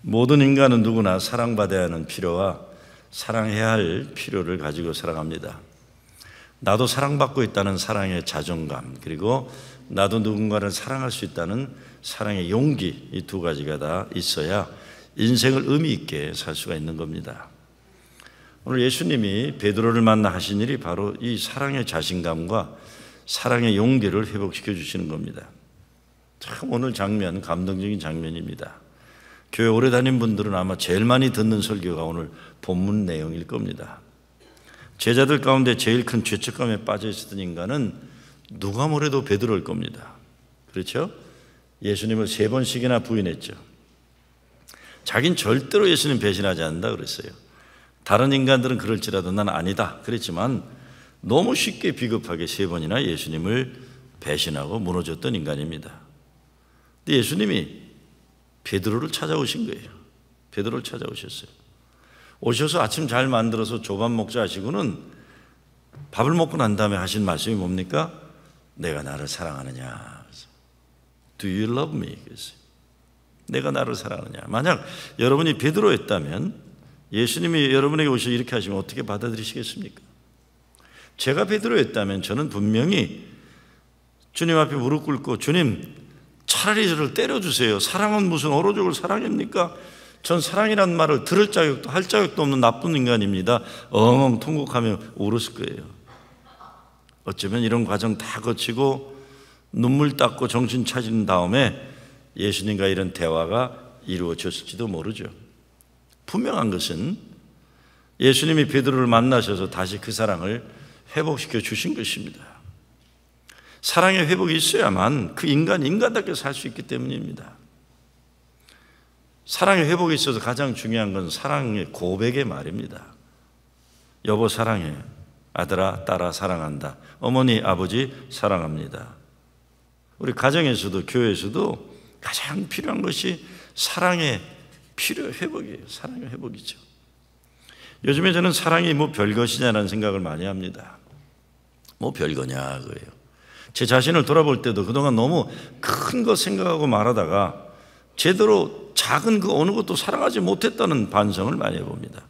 모든 인간은 누구나 사랑받아야 하는 필요와 사랑해야 할 필요를 가지고 살아갑니다. 나도 사랑받고 있다는 사랑의 자존감, 그리고 나도 누군가를 사랑할 수 있다는 사랑의 용기, 이 두 가지가 다 있어야 인생을 의미 있게 살 수가 있는 겁니다. 오늘 예수님이 베드로를 만나 하신 일이 바로 이 사랑의 자신감과 사랑의 용기를 회복시켜 주시는 겁니다. 참 오늘 장면, 감동적인 장면입니다. 교회 오래 다닌 분들은 아마 제일 많이 듣는 설교가 오늘 본문 내용일 겁니다. 제자들 가운데 제일 큰 죄책감에 빠져 있었던 인간은 누가 뭐래도 베드로일 겁니다. 그렇죠? 예수님을 3번씩이나 부인했죠. 자긴 절대로 예수님 배신하지 않는다 그랬어요. 다른 인간들은 그럴지라도 난 아니다 그랬지만 너무 쉽게 비겁하게 3번이나 예수님을 배신하고 무너졌던 인간입니다. 근데 예수님이 베드로를 찾아오신 거예요. 베드로를 찾아오셨어요. 오셔서 아침 잘 만들어서 조밥 먹자 하시고는 밥을 먹고 난 다음에 하신 말씀이 뭡니까? 내가 나를 사랑하느냐. Do you love me? 그랬어요. 내가 나를 사랑하느냐. 만약 여러분이 베드로였다면 예수님이 여러분에게 오셔서 이렇게 하시면 어떻게 받아들이시겠습니까? 제가 베드로였다면 저는 분명히 주님 앞에 무릎 꿇고 주님 차라리 저를 때려주세요. 사랑은 무슨 어로족을 사랑입니까? 전 사랑이란 말을 들을 자격도 할 자격도 없는 나쁜 인간입니다. 엉엉 통곡하며 울었을 거예요. 어쩌면 이런 과정 다 거치고 눈물 닦고 정신 차린 다음에 예수님과 이런 대화가 이루어졌을지도 모르죠. 분명한 것은 예수님이 베드로를 만나셔서 다시 그 사랑을 회복시켜 주신 것입니다. 사랑의 회복이 있어야만 그 인간답게 살 수 있기 때문입니다. 사랑의 회복에 있어서 가장 중요한 건 사랑의 고백의 말입니다. 여보 사랑해. 아들아 딸아 사랑한다. 어머니 아버지 사랑합니다. 우리 가정에서도 교회에서도 가장 필요한 것이 사랑의 회복이에요. 사랑의 회복이죠. 요즘에 저는 사랑이 뭐 별것이냐라는 생각을 많이 합니다. 뭐 별거냐 그래요. 제 자신을 돌아볼 때도 그동안 너무 큰 거 생각하고 말하다가 제대로 작은 그 어느 것도 사랑하지 못했다는 반성을 많이 해봅니다.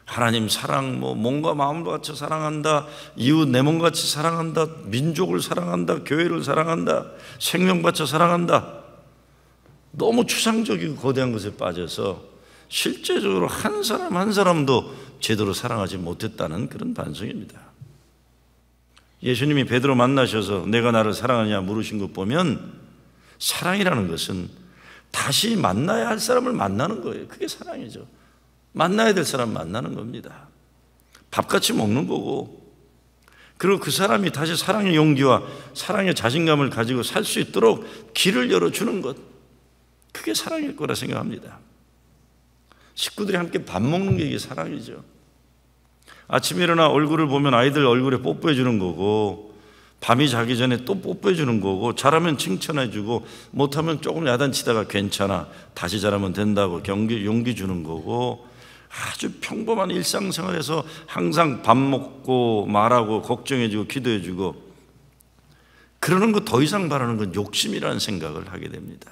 하나님 사랑, 몸과 마음을 바쳐 사랑한다, 이웃 내 몸같이 사랑한다, 민족을 사랑한다, 교회를 사랑한다, 생명 바쳐 사랑한다. 너무 추상적이고 거대한 것에 빠져서 실제적으로 한 사람 한 사람도 제대로 사랑하지 못했다는 그런 반성입니다. 예수님이 베드로 만나셔서 내가 나를 사랑하느냐 물으신 것 보면 사랑이라는 것은 다시 만나야 할 사람을 만나는 거예요. 그게 사랑이죠. 만나야 될 사람 만나는 겁니다. 밥같이 먹는 거고, 그리고 그 사람이 다시 사랑의 용기와 사랑의 자신감을 가지고 살 수 있도록 길을 열어주는 것, 그게 사랑일 거라 생각합니다. 식구들이 함께 밥 먹는 게 이게 사랑이죠. 아침에 일어나 얼굴을 보면 아이들 얼굴에 뽀뽀해 주는 거고, 밤이 자기 전에 또 뽀뽀해 주는 거고, 잘하면 칭찬해 주고 못하면 조금 야단치다가 괜찮아 다시 잘하면 된다고 용기 주는 거고, 아주 평범한 일상생활에서 항상 밥 먹고 말하고 걱정해 주고 기도해 주고, 그러는 거 더 이상 바라는 건 욕심이라는 생각을 하게 됩니다.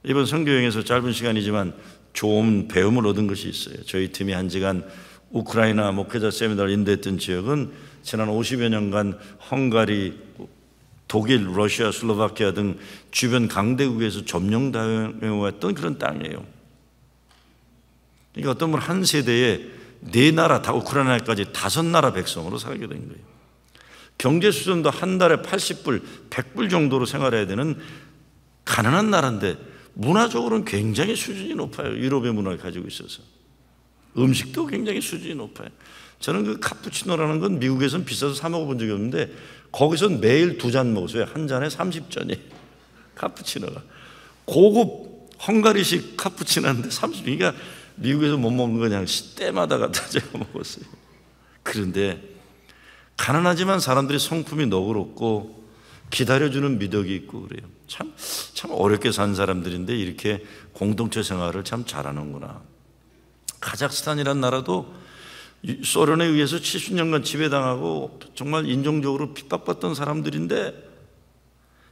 이번 선교여행에서 짧은 시간이지만 좋은 배움을 얻은 것이 있어요. 저희 팀이 한 지간 우크라이나 목회자 세미나를 인도했던 지역은 지난 50여 년간 헝가리, 독일, 러시아, 슬로바키아 등 주변 강대국에서 점령당해왔던 그런 땅이에요. 그러니까 어떤 분 한 세대에 4나라, 다 우크라이나까지 5나라 백성으로 살게 된 거예요. 경제 수준도 한 달에 80불, 100불 정도로 생활해야 되는 가난한 나라인데 문화적으로는 굉장히 수준이 높아요. 유럽의 문화를 가지고 있어서. 음식도 굉장히 수준이 높아요. 저는 그 카푸치노라는 건 미국에서는 비싸서 사 먹어본 적이 없는데 거기서는 매일 2잔 먹었어요. 한 잔에 30전이 카푸치노가. 고급 헝가리식 카푸치노인데 30, 그러니까 미국에서 못 먹는 거 그냥 때마다 갖다 제가 먹었어요. 그런데 가난하지만 사람들이 성품이 너그럽고 기다려주는 미덕이 있고 그래요. 참 어렵게 산 사람들인데 이렇게 공동체 생활을 참 잘하는구나. 카자흐스탄이라는 나라도 소련에 의해서 70년간 지배당하고 정말 인종적으로 핍박받던 사람들인데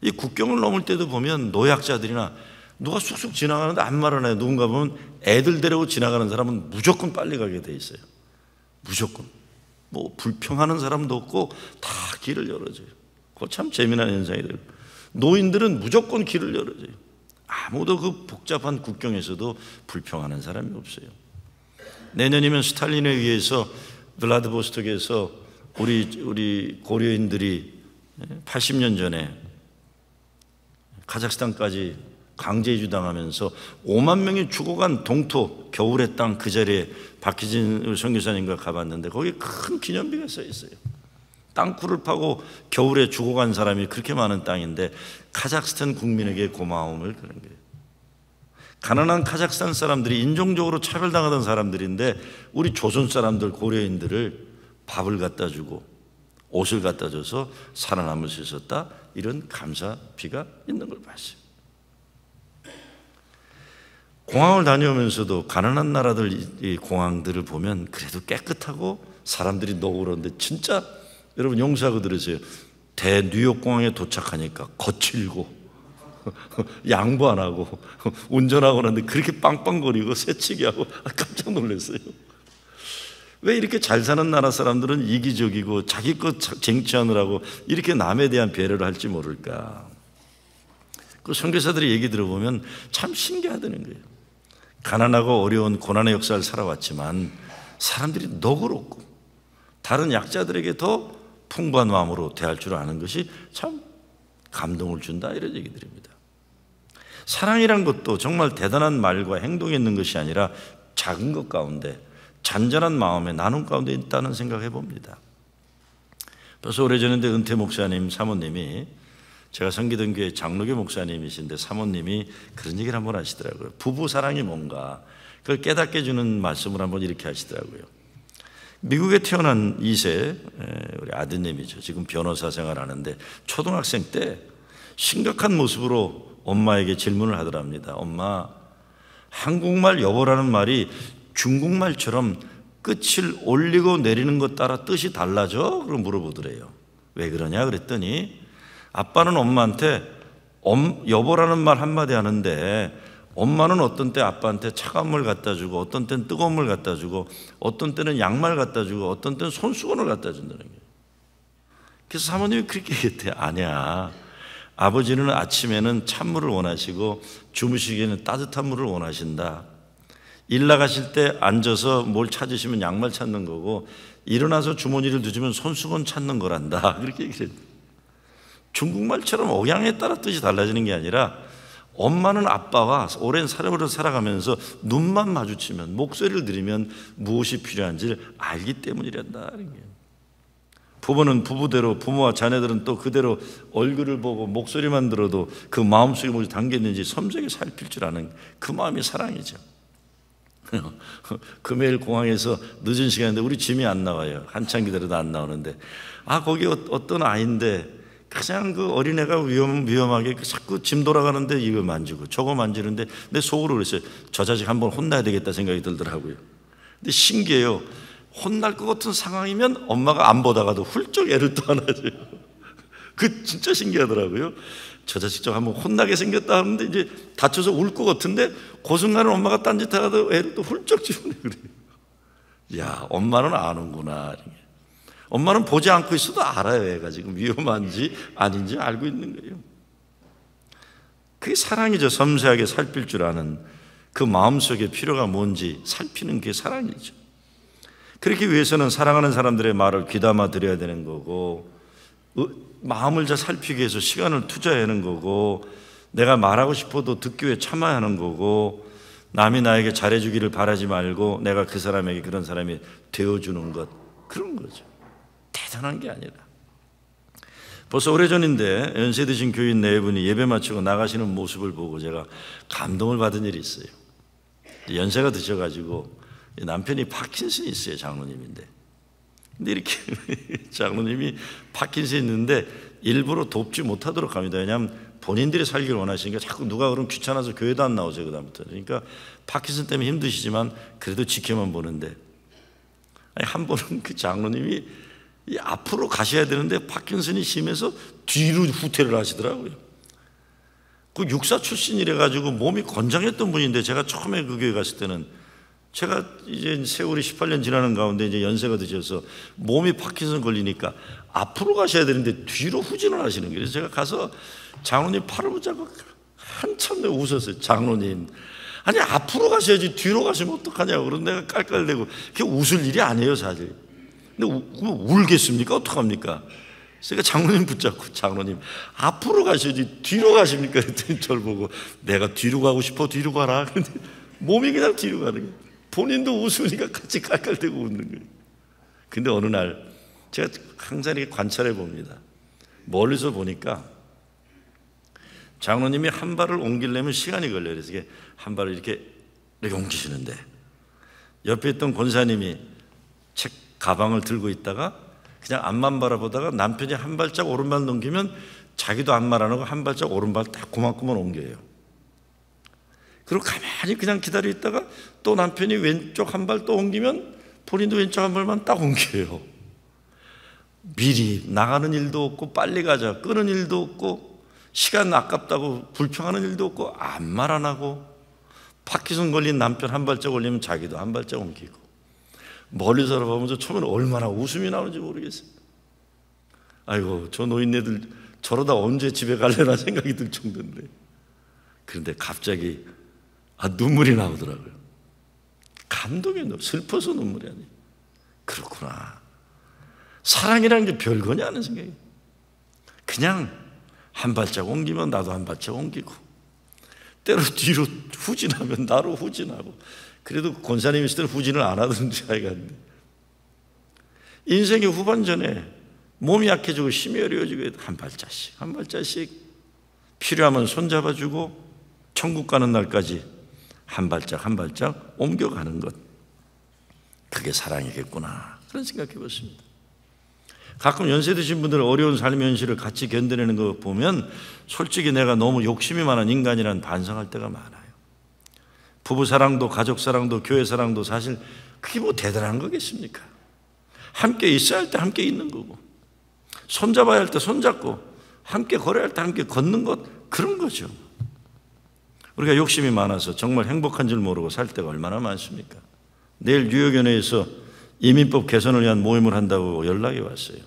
이 국경을 넘을 때도 보면 노약자들이나 누가 쑥쑥 지나가는데 아무 말 안 해요. 누군가 보면 애들 데리고 지나가는 사람은 무조건 빨리 가게 돼 있어요. 무조건. 뭐 불평하는 사람도 없고 다 길을 열어줘요. 그거 참 재미난 현상이에요. 노인들은 무조건 길을 열어줘요. 아무도 그 복잡한 국경에서도 불평하는 사람이 없어요. 내년이면 스탈린에 의해서 블라디보스톡에서 우리 고려인들이 80년 전에 카자흐스탄까지 강제 이주당하면서 5만 명이 죽어간 동토 겨울의 땅 그 자리에 박희진 선교사님과 가봤는데 거기 큰 기념비가 써 있어요. 땅굴을 파고 겨울에 죽어간 사람이 그렇게 많은 땅인데 카자흐스탄 국민에게 고마움을 그런 거예요. 가난한 카자흐스탄 사람들이 인종적으로 차별당하던 사람들인데 우리 조선 사람들 고려인들을 밥을 갖다 주고 옷을 갖다 줘서 살아남을 수 있었다, 이런 감사비가 있는 걸 봤어요. 공항을 다녀오면서도 가난한 나라들 이 공항들을 보면 그래도 깨끗하고 사람들이 너그러운데, 진짜 여러분 용서하고 들으세요. 대 뉴욕 공항에 도착하니까 거칠고 양보 안 하고 운전하고 나는데 그렇게 빵빵거리고 새치기 하고 깜짝 놀랐어요. 왜 이렇게 잘 사는 나라 사람들은 이기적이고 자기 것 쟁취하느라고 이렇게 남에 대한 배려를 할지 모를까? 그 선교사들의 얘기 들어보면 참 신기하다는 거예요. 가난하고 어려운 고난의 역사를 살아왔지만 사람들이 너그럽고 다른 약자들에게 더 풍부한 마음으로 대할 줄 아는 것이 참 감동을 준다, 이런 얘기들입니다. 사랑이란 것도 정말 대단한 말과 행동이 있는 것이 아니라 작은 것 가운데, 잔잔한 마음의 나눔 가운데 있다는 생각해 봅니다. 벌써 오래전인데 은퇴 목사님 사모님이, 제가 섬기던 교회 장로교 목사님이신데 사모님이 그런 얘기를 한번 하시더라고요. 부부 사랑이 뭔가 그걸 깨닫게 해주는 말씀을 한번 이렇게 하시더라고요. 미국에 태어난 2세 우리 아드님이죠. 지금 변호사 생활하는데 초등학생 때 심각한 모습으로 엄마에게 질문을 하더랍니다. 엄마, 한국말 여보라는 말이 중국말처럼 끝을 올리고 내리는 것 따라 뜻이 달라져? 그럼 물어보더래요. 왜 그러냐 그랬더니 아빠는 엄마한테 여보라는 말 한마디 하는데 엄마는 어떤 때 아빠한테 차가운 물 갖다 주고 어떤 때는 뜨거운 물 갖다 주고 어떤 때는 양말 갖다 주고 어떤 때는 손수건을 갖다 준다는 거예요. 그래서 사모님이 그렇게 얘기했대요. 아니야, 아버지는 아침에는 찬물을 원하시고 주무시기에는 따뜻한 물을 원하신다. 일 나가실 때 앉아서 뭘 찾으시면 양말 찾는 거고 일어나서 주머니를 뒤지면 손수건 찾는 거란다. 그렇게 얘기를 했대요. 중국말처럼 억양에 따라 뜻이 달라지는 게 아니라 엄마는 아빠와 오랜 세월을 살아가면서 눈만 마주치면, 목소리를 들으면 무엇이 필요한지를 알기 때문이란다는 거예요. 부부는 부부대로, 부모와 자녀들은 또 그대로 얼굴을 보고 목소리만 들어도 그 마음속에 무엇이 담겼는지 섬세하게 살필 줄 아는 그 마음이 사랑이죠. 금요일 공항에서 늦은 시간인데 우리 짐이 안 나와요. 한참 기다려도 안 나오는데, 거기 어떤 아이인데 그냥 그 어린애가 위험하게 자꾸 짐 돌아가는데 이거 만지고 저거 만지는데 내 속으로 그랬어요. 저 자식 한번 혼나야 되겠다 생각이 들더라고요. 근데 신기해요. 혼날 것 같은 상황이면 엄마가 안 보다가도 훌쩍 애를 또 안아줘요. 그 진짜 신기하더라고요. 저 자식 좀 한번 혼나게 생겼다 하는데 이제 다쳐서 울 것 같은데 그 순간은 엄마가 딴짓하다가 애를 또 훌쩍 집어내 그래요. 야, 엄마는 아는구나. 엄마는 보지 않고 있어도 알아요. 애가 지금 위험한지 아닌지 알고 있는 거예요. 그게 사랑이죠. 섬세하게 살필 줄 아는 그 마음속에 필요가 뭔지 살피는 게 사랑이죠. 그렇기 위해서는 사랑하는 사람들의 말을 귀담아 들어야 되는 거고, 마음을 잘 살피기 위해서 시간을 투자해야 하는 거고, 내가 말하고 싶어도 듣기 위해 참아야 하는 거고, 남이 나에게 잘해주기를 바라지 말고 내가 그 사람에게 그런 사람이 되어주는 것, 그런 거죠. 대단한 게 아니라. 벌써 오래전인데 연세 드신 교인 네 분이 예배 마치고 나가시는 모습을 보고 제가 감동을 받은 일이 있어요. 연세가 드셔가지고 남편이 파킨슨이 있어요. 장로님인데. 근데 이렇게 장로님이 파킨슨이 있는데 일부러 돕지 못하도록 합니다. 왜냐하면 본인들이 살기를 원하시니까 자꾸 누가 그러면 귀찮아서 교회도 안 나오세요. 그다음부터. 그러니까 파킨슨 때문에 힘드시지만 그래도 지켜만 보는데, 한 번은 그 장로님이 앞으로 가셔야 되는데 파킨슨이 심해서 뒤로 후퇴를 하시더라고요. 그 육사 출신이래 가지고 몸이 건장했던 분인데, 제가 처음에 그 교회 갔을 때는, 제가 이제 세월이 18년 지나는 가운데 이제 연세가 드셔서 몸이 파킨슨 걸리니까 앞으로 가셔야 되는데 뒤로 후진을 하시는 거예요. 그래서 제가 가서 장로님 팔을 붙잡고 한참 내가 웃었어요. 장로님, 아니 앞으로 가셔야지 뒤로 가시면 어떡하냐고. 그런 내가 깔깔대고, 그게 웃을 일이 아니에요 사실. 근데 울겠습니까? 어떡합니까? 그래서 장로님 붙잡고, 장로님 앞으로 가셔야지 뒤로 가십니까? 그랬더니 저를 보고, 내가 뒤로 가고 싶어 뒤로 가라. 근데 몸이 그냥 뒤로 가는 거예요. 본인도 웃으니까 같이 깔깔대고 웃는 거예요. 근데 어느 날 제가 항상 이렇게 관찰해 봅니다. 멀리서 보니까 장로님이 한 발을 옮기려면 시간이 걸려요. 그래서 한 발을 이렇게 옮기시는데, 옆에 있던 권사님이 책 가방을 들고 있다가 그냥 앞만 바라보다가 남편이 한 발짝 오른발 넘기면 자기도 앞 말 안 하고 한 발짝 오른발 딱 고만고만 옮겨요. 그리고 가만히 그냥 기다려 있다가 또 남편이 왼쪽 한 발 또 옮기면 본인도 왼쪽 한 발만 딱 옮겨요. 미리 나가는 일도 없고, 빨리 가자 끄는 일도 없고, 시간 아깝다고 불평하는 일도 없고, 아무 말 안 하고, 파킨슨 걸린 남편 한 발짝 올리면 자기도 한 발짝 옮기고, 멀리서 보면서 처음에는 얼마나 웃음이 나오는지 모르겠어요. 아이고, 저 노인네들 저러다 언제 집에 갈래나 생각이 들 정도인데. 그런데 갑자기 눈물이 나오더라고요. 감동이 너무 슬퍼서 눈물이 아니에요. 그렇구나, 사랑이라는 게 별거냐 하는 생각이. 그냥 한 발짝 옮기면 나도 한 발짝 옮기고, 때로 뒤로 후진하면 나로 후진하고. 그래도 권사님 있을 때는 후진을 안 하던지 하여간, 인생의 후반전에 몸이 약해지고 힘이 어려워지고 한 발짝씩 한 발짝씩 필요하면 손잡아주고 천국 가는 날까지 한 발짝 한 발짝 옮겨가는 것, 그게 사랑이겠구나, 그런 생각해 봤습니다. 가끔 연세 드신 분들 어려운 삶의 현실을 같이 견뎌내는 거 보면 솔직히 내가 너무 욕심이 많은 인간이라는 반성할 때가 많아요. 부부 사랑도 가족 사랑도 교회 사랑도 사실 그게 뭐 대단한 거겠습니까? 함께 있어야 할 때 함께 있는 거고, 손잡아야 할 때 손잡고, 함께 걸어야 할 때 함께 걷는 것, 그런 거죠. 우리가 욕심이 많아서 정말 행복한 줄 모르고 살 때가 얼마나 많습니까? 내일 뉴욕연회에서 이민법 개선을 위한 모임을 한다고 연락이 왔어요.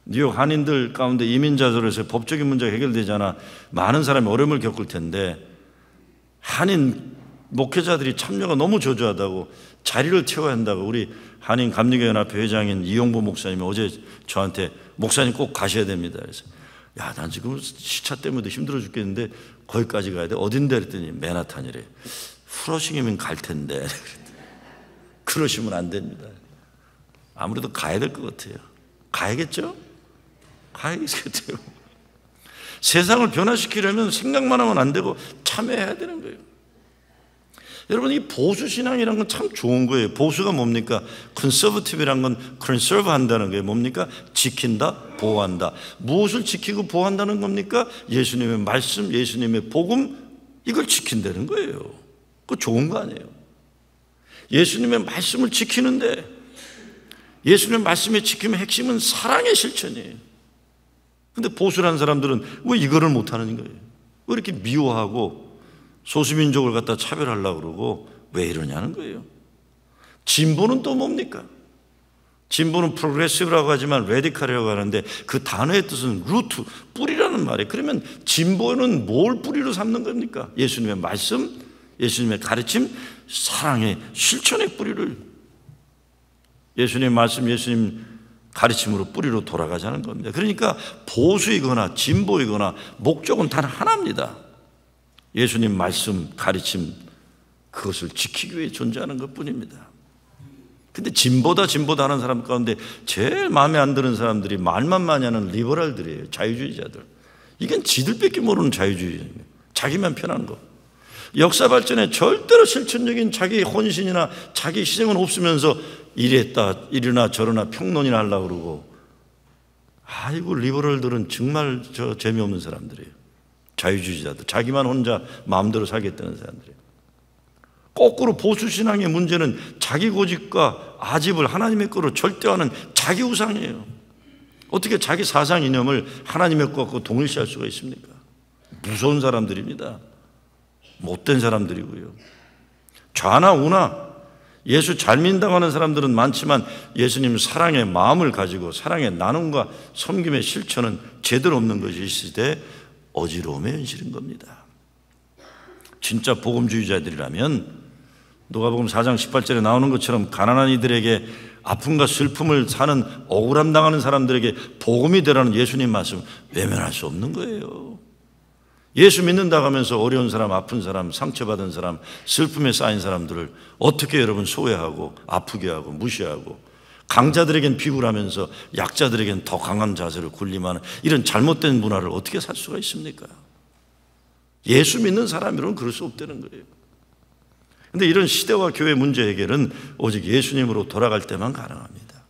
뉴욕 한인들 가운데 이민자들로 해서 법적인 문제가 해결되지 않아 많은 사람이 어려움을 겪을 텐데, 한인 목회자들이 참여가 너무 저조하다고, 자리를 채워야 한다고 우리 한인 감리교연합회 회장인 이용보 목사님이 어제 저한테, 목사님 꼭 가셔야 됩니다. 그래서 야, 난 지금 시차 때문에 힘들어 죽겠는데 거기까지 가야 돼? 어딘데? 그랬더니 맨하탄이래. 프러싱이면 갈 텐데. 그러시면 안 됩니다. 아무래도 가야 될 것 같아요. 가야겠죠? 가야겠죠. 세상을 변화시키려면 생각만 하면 안 되고 참여해야 되는 거예요. 여러분, 이 보수신앙이라는 건 참 좋은 거예요. 보수가 뭡니까? 컨서버티브라는 건 컨서브 한다는 거예요. 뭡니까? 지킨다, 보호한다. 무엇을 지키고 보호한다는 겁니까? 예수님의 말씀, 예수님의 복음, 이걸 지킨다는 거예요. 그거 좋은 거 아니에요. 예수님의 말씀을 지키는데, 예수님의 말씀의 지킴의 핵심은 사랑의 실천이에요. 근데 보수라는 사람들은 왜 이거를 못하는 거예요? 왜 이렇게 미워하고 소수민족을 갖다 차별하려고 그러고 왜 이러냐는 거예요. 진보는 또 뭡니까? 진보는 프로그레시브라고 하지만 레디컬이라고 하는데, 그 단어의 뜻은 루트, 뿌리라는 말이에요. 그러면 진보는 뭘 뿌리로 삼는 겁니까? 예수님의 말씀, 예수님의 가르침, 사랑의 실천의 뿌리를, 예수님의 말씀, 예수님 가르침으로 뿌리로 돌아가자는 겁니다. 그러니까 보수이거나 진보이거나 목적은 단 하나입니다. 예수님 말씀, 가르침, 그것을 지키기 위해 존재하는 것뿐입니다. 근데 진보다 하는 사람 가운데 제일 마음에 안 드는 사람들이 말만 많이 하는 리버럴들이에요. 자유주의자들. 이건 지들밖에 모르는 자유주의예요. 자기만 편한 거. 역사 발전에 절대로 실천적인 자기 헌신이나 자기 희생은 없으면서 이랬다, 이러나 저러나 평론이나 하려고 그러고, 아이고, 리버럴들은 정말 재미없는 사람들이에요. 자유주의자들, 자기만 혼자 마음대로 살겠다는 사람들이에요. 거꾸로 보수신앙의 문제는 자기 고집과 아집을 하나님의 거로 절대화하는 자기 우상이에요. 어떻게 자기 사상 이념을 하나님의 것과 동일시할 수가 있습니까? 무서운 사람들입니다. 못된 사람들이고요. 좌나 우나 예수 잘 믿는다고 하는 사람들은 많지만 예수님 사랑의 마음을 가지고 사랑의 나눔과 섬김의 실천은 제대로 없는 것이 이 시대의 어지러움의 현실인 겁니다. 진짜 복음주의자들이라면 누가복음 4장 18절에 나오는 것처럼 가난한 이들에게 아픔과 슬픔을 사는 억울함 당하는 사람들에게 복음이 되라는 예수님 말씀 외면할 수 없는 거예요. 예수 믿는다고 하면서 어려운 사람, 아픈 사람, 상처받은 사람, 슬픔에 쌓인 사람들을 어떻게 여러분 소외하고 아프게 하고 무시하고 강자들에겐 비굴하면서 약자들에겐 더 강한 자세를 군림하는 이런 잘못된 문화를 어떻게 살 수가 있습니까? 예수 믿는 사람이로는 그럴 수 없다는 거예요. 그런데 이런 시대와 교회 문제 해결은 오직 예수님으로 돌아갈 때만 가능합니다.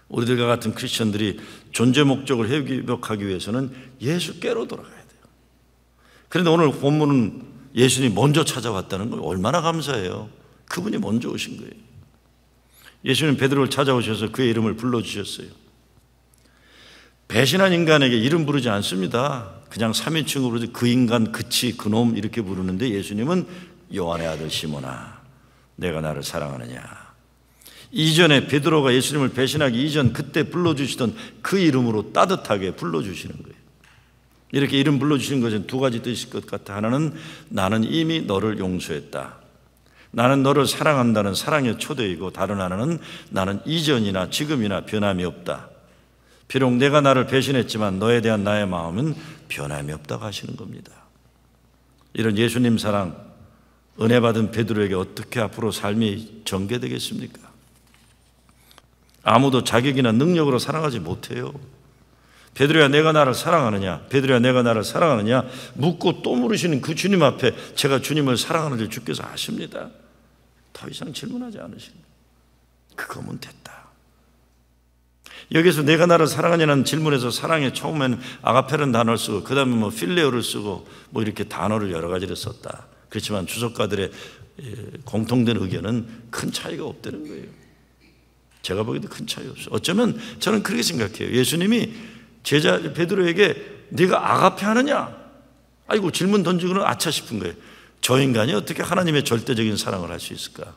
우리들과 같은 크리스천들이 존재 목적을 회복하기 위해서는 예수께로 돌아가야 돼요. 그런데 오늘 본문은 예수님이 먼저 찾아왔다는 걸 얼마나 감사해요. 그분이 먼저 오신 거예요. 예수님 베드로를 찾아오셔서 그의 이름을 불러주셨어요. 배신한 인간에게 이름 부르지 않습니다. 그냥 3인칭으로 부르지 그 인간, 그치, 그놈 이렇게 부르는데 예수님은 요한의 아들 시몬아 내가 나를 사랑하느냐. 이전에 베드로가 예수님을 배신하기 이전 그때 불러주시던 그 이름으로 따뜻하게 불러주시는 거예요. 이렇게 이름 불러주신 것은 두 가지 뜻일 것 같아. 하나는 나는 이미 너를 용서했다. 나는 너를 사랑한다는 사랑의 초대이고, 다른 하나는 나는 이전이나 지금이나 변함이 없다. 비록 내가 나를 배신했지만 너에 대한 나의 마음은 변함이 없다고 하시는 겁니다. 이런 예수님 사랑, 은혜 받은 베드로에게 어떻게 앞으로 삶이 전개되겠습니까? 아무도 자격이나 능력으로 사랑하지 못해요. 베드로야 내가 나를 사랑하느냐, 베드로야 내가 나를 사랑하느냐 묻고 또 물으시는 그 주님 앞에 제가 주님을 사랑하는 줄 주께서 아십니다. 더 이상 질문하지 않으십니다. 그거면 됐다. 여기서 내가 나를 사랑하냐는 질문에서 사랑에 처음에는 아가페라는 단어를 쓰고 그 다음에 뭐 필레오를 쓰고 뭐 이렇게 단어를 여러 가지를 썼다. 그렇지만 주석가들의 공통된 의견은 큰 차이가 없다는 거예요. 제가 보기에도 큰 차이 없어요. 어쩌면 저는 그렇게 생각해요. 예수님이 제자 베드로에게 네가 아가페 하느냐? 아이고 질문 던지고는 아차 싶은 거예요. 저 인간이 어떻게 하나님의 절대적인 사랑을 할 수 있을까?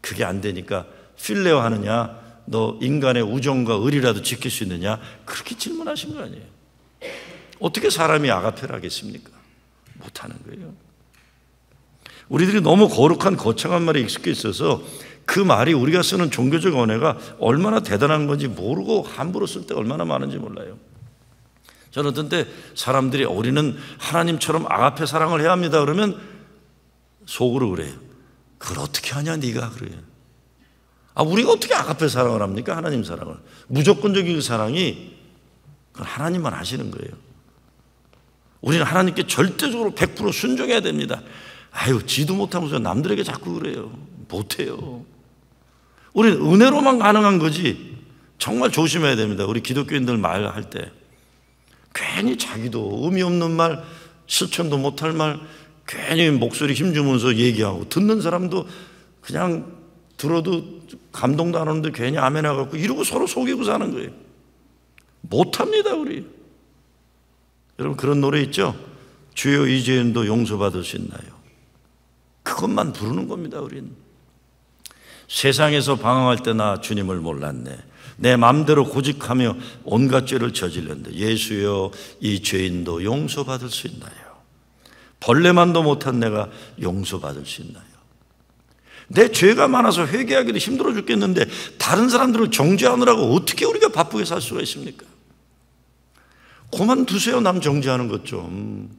그게 안 되니까 필레오 하느냐? 너 인간의 우정과 의리라도 지킬 수 있느냐? 그렇게 질문하신 거 아니에요. 어떻게 사람이 아가페를 하겠습니까? 못하는 거예요. 우리들이 너무 거룩한 거창한 말에 익숙해 있어서 그 말이 우리가 쓰는 종교적 언어가 얼마나 대단한 건지 모르고 함부로 쓸 때가 얼마나 많은지 몰라요. 저는 어떤 때 사람들이 우리는 하나님처럼 아가페 사랑을 해야 합니다 그러면 속으로 그래요. 그걸 어떻게 하냐 네가 그래요. 우리가 어떻게 아가페 사랑을 합니까? 하나님 사랑을. 무조건적인 그 사랑이 그건 하나님만 하시는 거예요. 우리는 하나님께 절대적으로 100% 순종해야 됩니다. 지도 못하면서 남들에게 자꾸 그래요. 못해요. 우리는 은혜로만 가능한 거지. 정말 조심해야 됩니다. 우리 기독교인들 말할 때 괜히 자기도 의미 없는 말, 실천도 못할 말 괜히 목소리 힘주면서 얘기하고 듣는 사람도 그냥 들어도 감동도 안 하는데 괜히 아멘 해갖고 이러고 서로 속이고 사는 거예요. 못합니다 우리. 여러분 그런 노래 있죠? 주여 이 죄인도 용서받을 수 있나요? 그것만 부르는 겁니다 우리는. 세상에서 방황할 때 나 주님을 몰랐네. 내 마음대로 고집하며 온갖 죄를 저질렀는데 예수여 이 죄인도 용서받을 수 있나요? 벌레만도 못한 내가 용서받을 수 있나요? 내 죄가 많아서 회개하기도 힘들어 죽겠는데 다른 사람들을 정죄하느라고 어떻게 우리가 바쁘게 살 수가 있습니까? 그만두세요. 남 정죄하는 것 좀.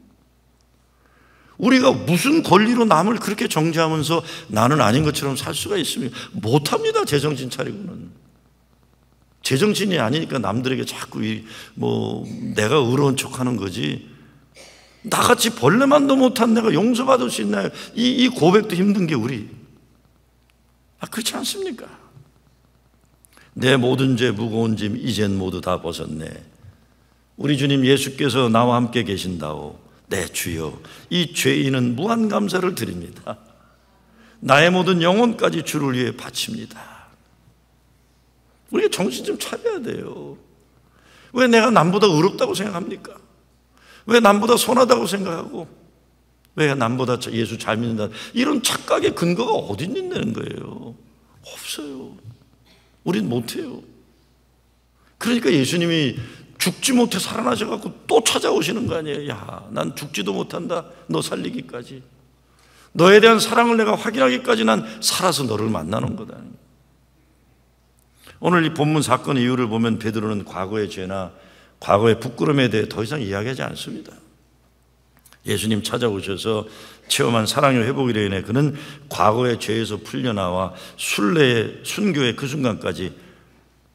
우리가 무슨 권리로 남을 그렇게 정죄하면서 나는 아닌 것처럼 살 수가 있습니까? 못합니다. 제정신 차리고는. 제정신이 아니니까 남들에게 자꾸 내가 의로운 척하는 거지. 나같이 벌레만도 못한 내가 용서받을 수 있나요? 이 고백도 힘든 게 우리. 그렇지 않습니까? 내 모든 죄 무거운 짐 이젠 모두 다 벗었네. 우리 주님 예수께서 나와 함께 계신다오. 내 주여 이 죄인은 무한 감사를 드립니다. 나의 모든 영혼까지 주를 위해 바칩니다. 우리가 정신 좀 차려야 돼요. 왜 내가 남보다 의롭다고 생각합니까? 왜 남보다 선하다고 생각하고, 왜 남보다 예수 잘 믿는다, 이런 착각의 근거가 어디 있는 거예요? 없어요. 우린 못해요. 그러니까 예수님이 죽지 못해 살아나셔갖고 또 찾아오시는 거 아니에요. 야, 난 죽지도 못한다, 너 살리기까지. 너에 대한 사랑을 내가 확인하기까지 난 살아서 너를 만나는 거다. 오늘 이 본문 사건 이유를 보면 베드로는 과거의 죄나 과거의 부끄러움에 대해 더 이상 이야기하지 않습니다. 예수님 찾아오셔서 체험한 사랑의 회복으로 인해 그는 과거의 죄에서 풀려나와 순례의 순교의 그 순간까지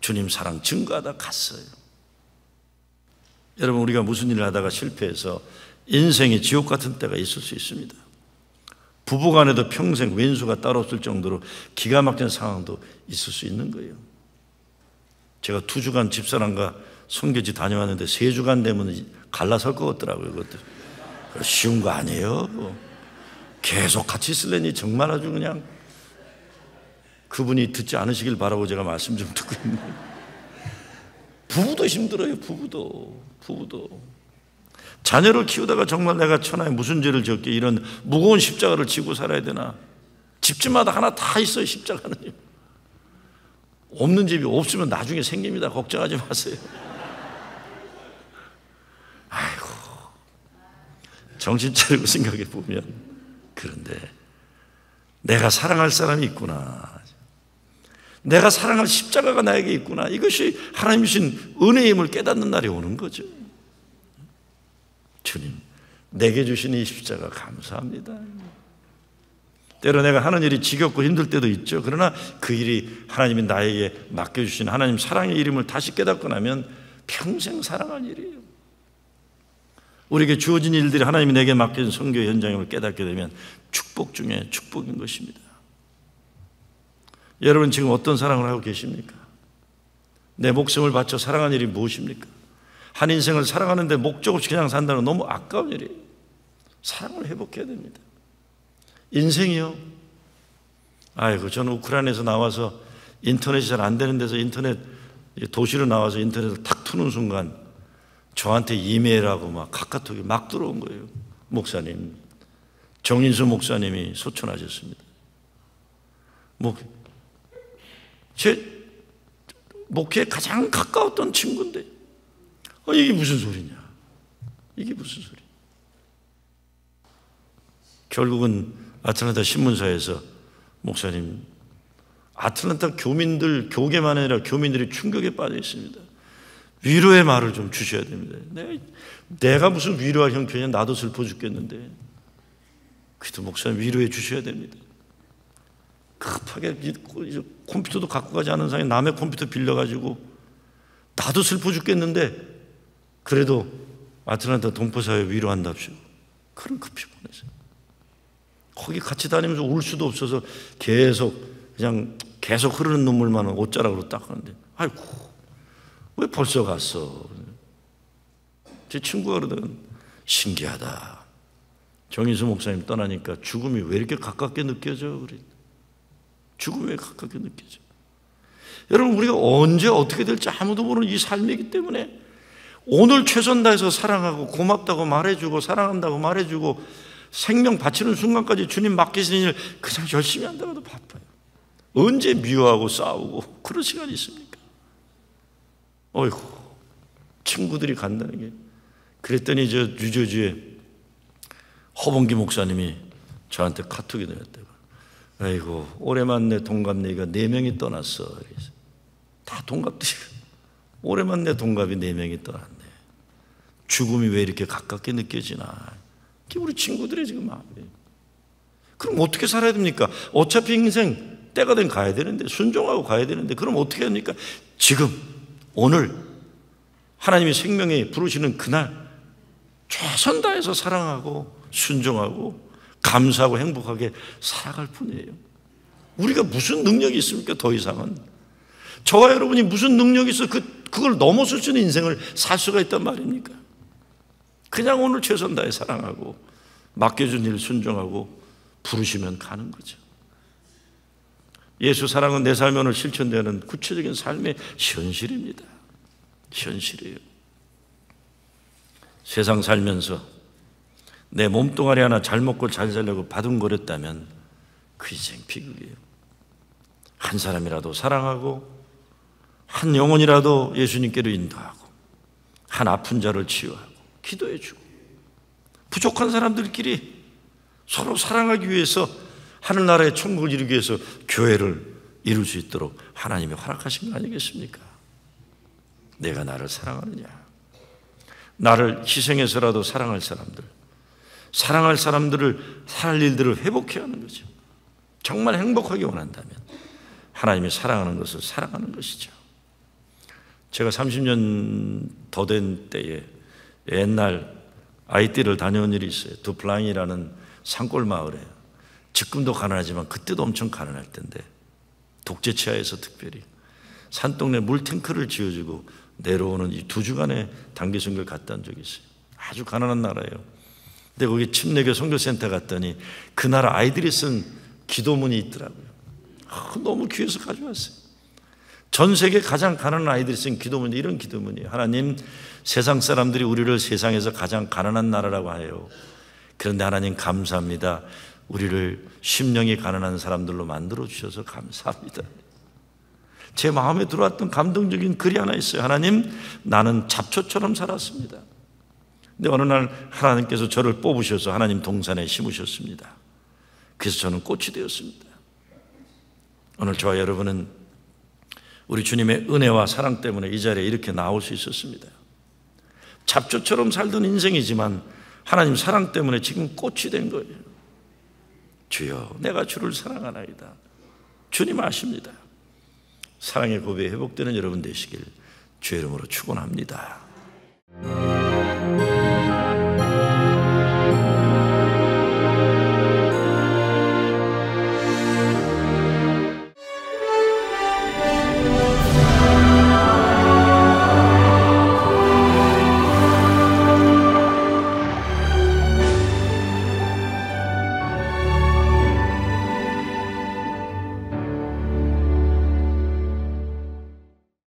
주님 사랑 증거하다 갔어요. 여러분, 우리가 무슨 일을 하다가 실패해서 인생이 지옥 같은 때가 있을 수 있습니다. 부부간에도 평생 왼수가 따로 없을 정도로 기가 막힌 상황도 있을 수 있는 거예요. 제가 2주간 집사람과 선교지 다녀왔는데 3주간 되면 갈라설 것 같더라고요. 그것도 쉬운 거 아니에요. 계속 같이 있으려니 정말 아주 그냥, 그분이 듣지 않으시길 바라고 제가 말씀 좀 듣고 있는데, 부부도 힘들어요. 부부도 자녀를 키우다가 정말 내가 천하에 무슨 죄를 지었기에 이런 무거운 십자가를 지고 살아야 되나. 집집마다 하나 다 있어요. 십자가는. 없는 집이 없으면 나중에 생깁니다. 걱정하지 마세요. 아이고, 정신 차리고 생각해 보면, 그런데 내가 사랑할 사람이 있구나, 내가 사랑할 십자가가 나에게 있구나, 이것이 하나님 주신 은혜의 힘을 깨닫는 날이 오는 거죠. 주님, 내게 주신 이 십자가 감사합니다. 때로 내가 하는 일이 지겹고 힘들 때도 있죠. 그러나 그 일이 하나님이 나에게 맡겨주신 하나님 사랑의 이름을 다시 깨닫고 나면 평생 사랑할 일이에요. 우리에게 주어진 일들이 하나님이 내게 맡겨진 선교 현장임을 깨닫게 되면 축복 중에 축복인 것입니다. 여러분, 지금 어떤 사랑을 하고 계십니까? 내 목숨을 바쳐 사랑하는 일이 무엇입니까? 한 인생을 사랑하는데 목적 없이 그냥 산다는 건 너무 아까운 일이에요. 사랑을 회복해야 됩니다. 인생이요. 아이고, 저는 우크라이나에서 나와서 인터넷이 잘 안 되는 데서 인터넷 도시로 나와서 인터넷을 탁 트는 순간 저한테 이메일하고 막 카카오톡이 막 들어온 거예요. 목사님, 정인수 목사님이 소천하셨습니다. 제 목회에 가장 가까웠던 친구인데 이게 무슨 소리냐, 이게 무슨 소리. 결국은 아틀란타 신문사에서 목사님, 아틀란타 교민들, 교계만 아니라 교민들이 충격에 빠져 있습니다. 위로의 말을 좀 주셔야 됩니다. 내가 무슨 위로할 형편이냐, 나도 슬퍼 죽겠는데. 그래도 목사님 위로해 주셔야 됩니다. 급하게 컴퓨터도 갖고 가지 않은 상황에 남의 컴퓨터 빌려가지고 나도 슬퍼 죽겠는데 그래도 아틀란타 동포사회 위로한답시고 그런 급히 보내세요. 거기 같이 다니면서 울 수도 없어서 계속 흐르는 눈물만 옷자락으로 닦았는데, 아이고, 왜 벌써 갔어? 제 친구가 그러더니 신기하다. 정인수 목사님 떠나니까 죽음이 왜 이렇게 가깝게 느껴져? 그래. 죽음이 왜 가깝게 느껴져? 여러분, 우리가 언제 어떻게 될지 아무도 모르는 이 삶이기 때문에 오늘 최선 다해서 사랑하고 고맙다고 말해주고 사랑한다고 말해주고 생명 바치는 순간까지 주님 맡기신 일 그냥 열심히 한다고도 바빠요. 언제 미워하고 싸우고 그런 시간이 있습니까? 어이구, 친구들이 간다는 게. 그랬더니 저 뉴저지에 허봉기 목사님이 저한테 카톡이 내렸대요. 아이고, 올해만 내 동갑내기가 4명이 떠났어. 그래서 다 동갑들이, 올해만 내 동갑이 4명이 떠났네. 죽음이 왜 이렇게 가깝게 느껴지나. 그게 우리 친구들의 지금 마음이에요. 그럼 어떻게 살아야 됩니까? 어차피 인생 때가 되면 가야 되는데, 순종하고 가야 되는데, 그럼 어떻게 합니까? 지금, 오늘 하나님이 생명에 부르시는 그날 최선 다해서 사랑하고 순종하고 감사하고 행복하게 살아갈 뿐이에요. 우리가 무슨 능력이 있습니까? 더 이상은. 저와 여러분이 무슨 능력이 있어 그걸 넘어설 수 있는 인생을 살 수가 있단 말입니까? 그냥 오늘 최선 다해 사랑하고 맡겨준 일 순종하고 부르시면 가는 거죠. 예수 사랑은 내 삶에 오늘 실천되는 구체적인 삶의 현실입니다. 현실이에요. 세상 살면서 내 몸뚱아리 하나 잘 먹고 잘 살려고 바둥거렸다면 그 인생 비극이에요. 한 사람이라도 사랑하고 한 영혼이라도 예수님께로 인도하고 한 아픈 자를 치유하고 기도해주고 부족한 사람들끼리 서로 사랑하기 위해서 하늘나라의 천국을 이루기 위해서 교회를 이룰 수 있도록 하나님이 허락하신 거 아니겠습니까? 내가 나를 사랑하느냐, 나를 희생해서라도 사랑할 사람들을 살 일들을 회복해야 하는 거죠. 정말 행복하게 원한다면 하나님이 사랑하는 것을 사랑하는 것이죠. 제가 30년 더 된 때에 옛날 아이띠를 다녀온 일이 있어요. 두플랑이라는 산골 마을에 지금도 가난하지만 그때도 엄청 가난할 텐데 독재치하에서 특별히 산동네 물탱크를 지어주고 내려오는 이 2주간의 단기 선교를 갔다 온 적이 있어요. 아주 가난한 나라예요. 근데 거기 침례교 선교센터 갔더니 그 나라 아이들이 쓴 기도문이 있더라고요. 너무 귀해서 가져왔어요. 전 세계 가장 가난한 아이들이 쓴 기도문이 이런 기도문이에요. 하나님, 세상 사람들이 우리를 세상에서 가장 가난한 나라라고 해요. 그런데 하나님 감사합니다. 우리를 심령이 가난한 사람들로 만들어 주셔서 감사합니다. 제 마음에 들어왔던 감동적인 글이 하나 있어요. 하나님, 나는 잡초처럼 살았습니다. 근데 어느 날 하나님께서 저를 뽑으셔서 하나님 동산에 심으셨습니다. 그래서 저는 꽃이 되었습니다. 오늘 저와 여러분은 우리 주님의 은혜와 사랑 때문에 이 자리에 이렇게 나올 수 있었습니다. 잡초처럼 살던 인생이지만 하나님 사랑 때문에 지금 꽃이 된 거예요. 주여, 내가 주를 사랑하나이다. 주님 아십니다. 사랑의 고백이 회복되는 여러분 되시길 주의 이름으로 축원합니다.